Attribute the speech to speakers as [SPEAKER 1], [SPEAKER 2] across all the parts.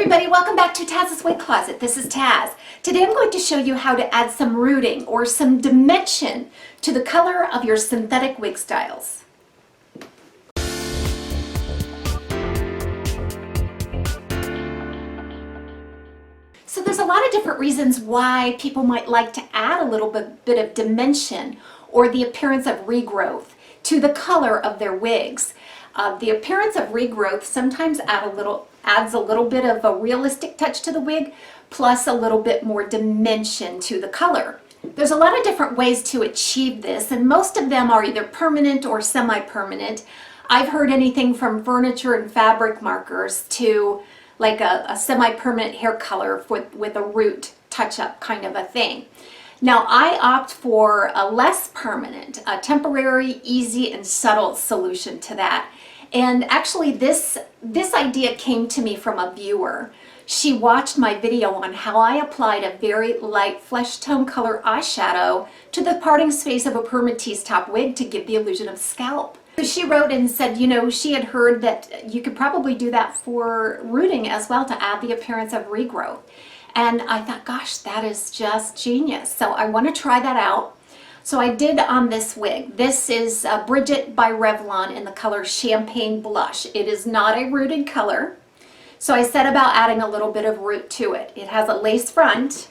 [SPEAKER 1] everybody, welcome back to Taz's Wig Closet. This is Taz. Today I'm going to show you how to add some rooting or some dimension to the color of your synthetic wig styles. So there's a lot of different reasons why people might like to add a little bit of dimension or the appearance of regrowth to the color of their wigs. The appearance of regrowth sometimes adds a little bit of a realistic touch to the wig, plus a little bit more dimension to the color. There's a lot of different ways to achieve this, and most of them are either permanent or semi-permanent. I've heard anything from furniture and fabric markers to like a semi-permanent hair color with a root touch-up kind of a thing. Now I opt for a less permanent, a temporary, easy, and subtle solution to that. And actually this idea came to me from a viewer. She watched my video on how I applied a very light flesh tone color eyeshadow to the parting space of a permatease top wig to give the illusion of scalp. So she wrote and said, you know, she had heard that you could probably do that for rooting as well to add the appearance of regrowth. And I thought, gosh, that is just genius. So I want to try that out. So I did on this wig. This is Bridgette by Revlon in the color Champagne Blush. It is not a rooted color. So I set about adding a little bit of root to it. It has a lace front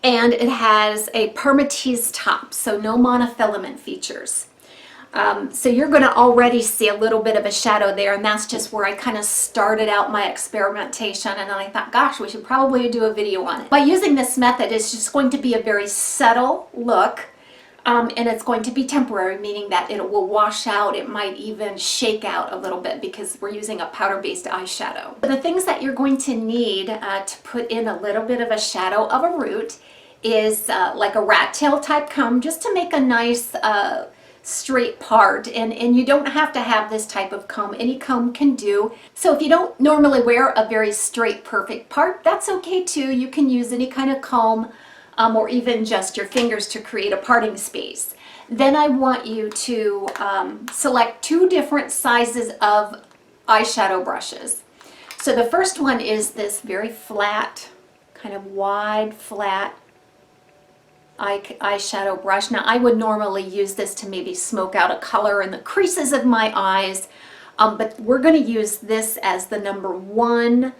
[SPEAKER 1] and it has a permatease top, so no monofilament features. So you're going to already see a little bit of a shadow there, and that's just where I kind of started out my experimentation, and then I thought, gosh, we should probably do a video on it. By using this method, it's just going to be a very subtle look, and it's going to be temporary, meaning that it will wash out. It might even shake out a little bit because we're using a powder-based eyeshadow. The things that you're going to need to put in a little bit of a shadow of a root is like a rat tail type comb, just to make a nice straight part, and you don't have to have this type of comb. Any comb can do. So if you don't normally wear a very straight perfect part, that's okay too. You can use any kind of comb or even just your fingers to create a parting space. Then I want you to select two different sizes of eyeshadow brushes. So the first one is this very flat, kind of wide, flat eyeshadow brush. Now I would normally use this to maybe smoke out a color in the creases of my eyes, but we're going to use this as the number one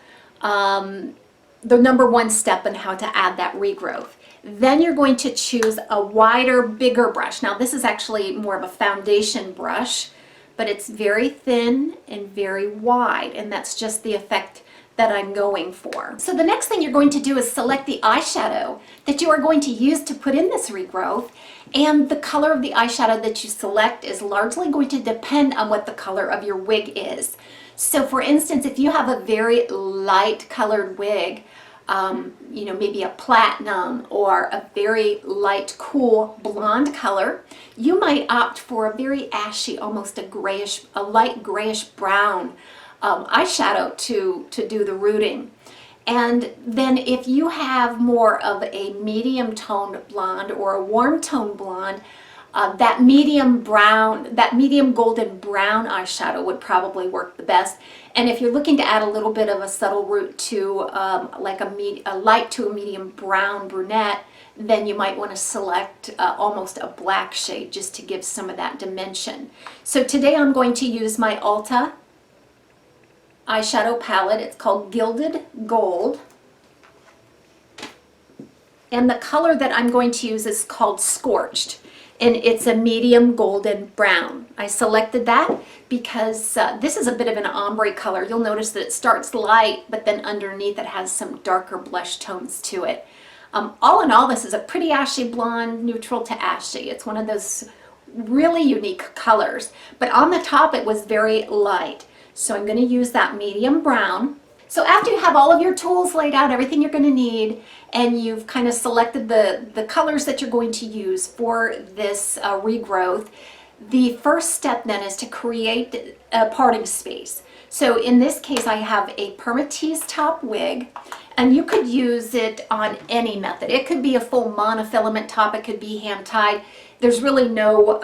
[SPEAKER 1] step in how to add that regrowth. Then you're going to choose a wider, bigger brush. Now this is actually more of a foundation brush, but it's very thin and very wide, and that's just the effect that I'm going for. So the next thing you're going to do is select the eyeshadow that you are going to use to put in this regrowth, and the color of the eyeshadow that you select is largely going to depend on what the color of your wig is. So for instance, if you have a very light colored wig, you know, maybe a platinum or a very light cool blonde color, you might opt for a very ashy, almost a light grayish brown eyeshadow to do the rooting. And then if you have more of a medium toned blonde or a warm toned blonde, that medium golden brown eyeshadow would probably work the best. And if you're looking to add a little bit of a subtle root to like a light to a medium brown brunette, then you might want to select almost a black shade just to give some of that dimension. So today I'm going to use my Ulta eyeshadow palette. It's called Gilded Gold, and the color that I'm going to use is called Scorched, and it's a medium golden brown. I selected that because this is a bit of an ombre color. You'll notice that it starts light, but then underneath it has some darker blush tones to it. All in all, this is a pretty ashy blonde, neutral to ashy. It's one of those really unique colors, but on the top it was very light. So I'm going to use that medium brown. So after you have all of your tools laid out, everything you're going to need, and you've kind of selected the colors that you're going to use for this regrowth, the first step then is to create a parting space. So in this case, I have a permatease top wig, and you could use it on any method. It could be a full monofilament top, it could be hand tied. There's really no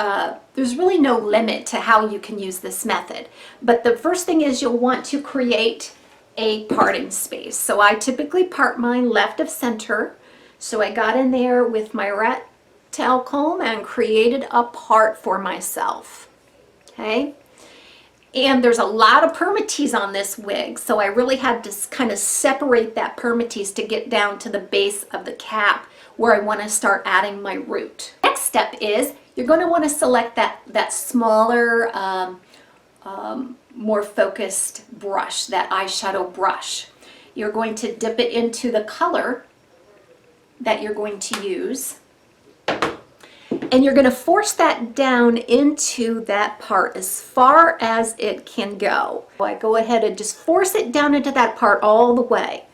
[SPEAKER 1] limit to how you can use this method. But the first thing is you'll want to create a parting space. So I typically part mine left of center. So I got in there with my rat tail comb and created a part for myself. Okay. And there's a lot of permatease on this wig, so I really had to kind of separate that permatease to get down to the base of the cap where I want to start adding my root. Next step is you're going to want to select that smaller, more focused brush, that eyeshadow brush. You're going to dip it into the color that you're going to use. And you're going to force that down into that part as far as it can go. I go ahead and just force it down into that part all the way.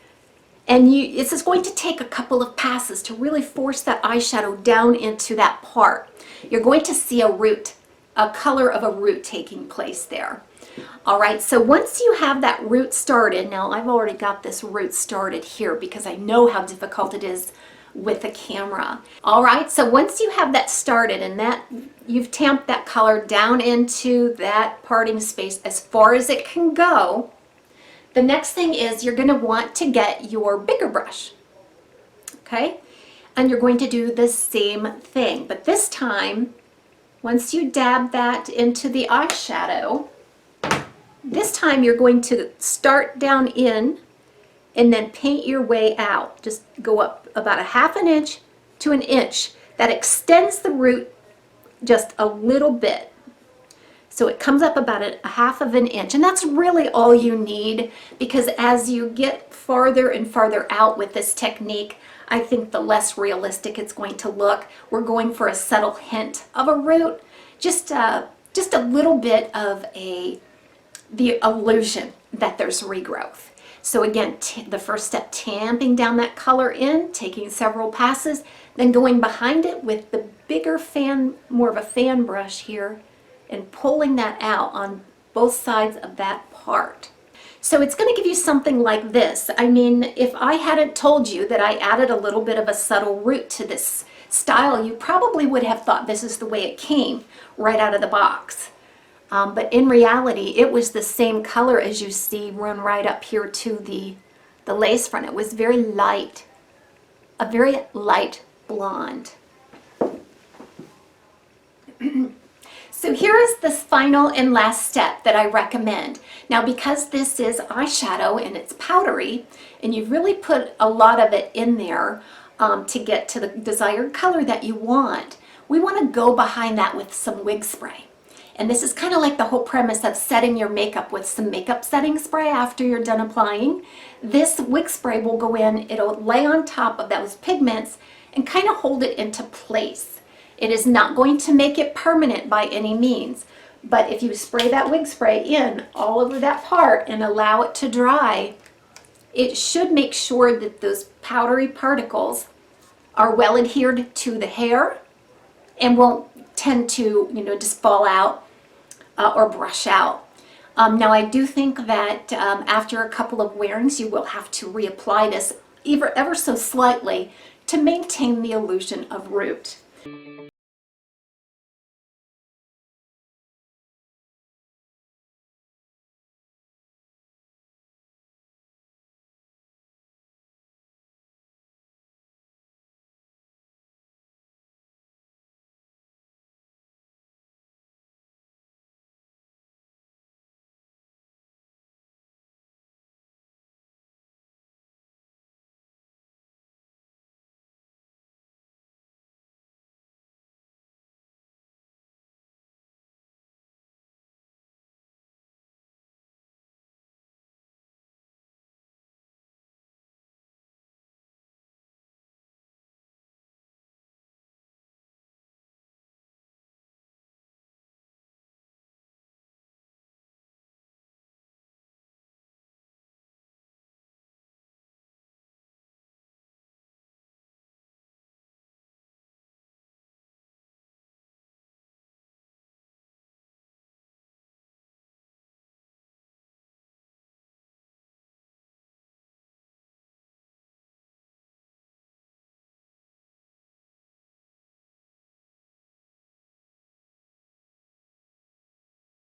[SPEAKER 1] And this is going to take a couple of passes to really force that eyeshadow down into that part. You're going to see a root, a color of a root taking place there. All right, so once you have that root started, now I've already got this root started here because I know how difficult it is with the camera. All right, so once you have that started and that you've tamped that color down into that parting space as far as it can go, the next thing is you're going to want to get your bigger brush. Okay, and you're going to do the same thing, but this time once you dab that into the eyeshadow, this time you're going to start down in and then paint your way out. Just go up about a half an inch to an inch. That extends the root just a little bit. So it comes up about a half of an inch, and that's really all you need, because as you get farther and farther out with this technique, I think the less realistic it's going to look. We're going for a subtle hint of a root, just a little bit of the illusion that there's regrowth. So again, the first step, tamping down that color in, taking several passes, then going behind it with the bigger fan, more of a fan brush here, and pulling that out on both sides of that part. So it's going to give you something like this. I mean, if I hadn't told you that I added a little bit of a subtle root to this style, you probably would have thought this is the way it came right out of the box. But in reality, it was the same color as you see run right up here to the lace front. It was very light, a very light blonde. So here is the final and last step that I recommend. Now, because this is eyeshadow and it's powdery, and you've really put a lot of it in there to get to the desired color that you want, we want to go behind that with some wig spray. And this is kind of like the whole premise of setting your makeup with some makeup setting spray after you're done applying. This wig spray will go in, it'll lay on top of those pigments and kind of hold it into place. It is not going to make it permanent by any means, but if you spray that wig spray in all over that part and allow it to dry, it should make sure that those powdery particles are well adhered to the hair and won't tend to, just fall out or brush out. Now I do think that after a couple of wearings you will have to reapply this ever so slightly to maintain the illusion of root.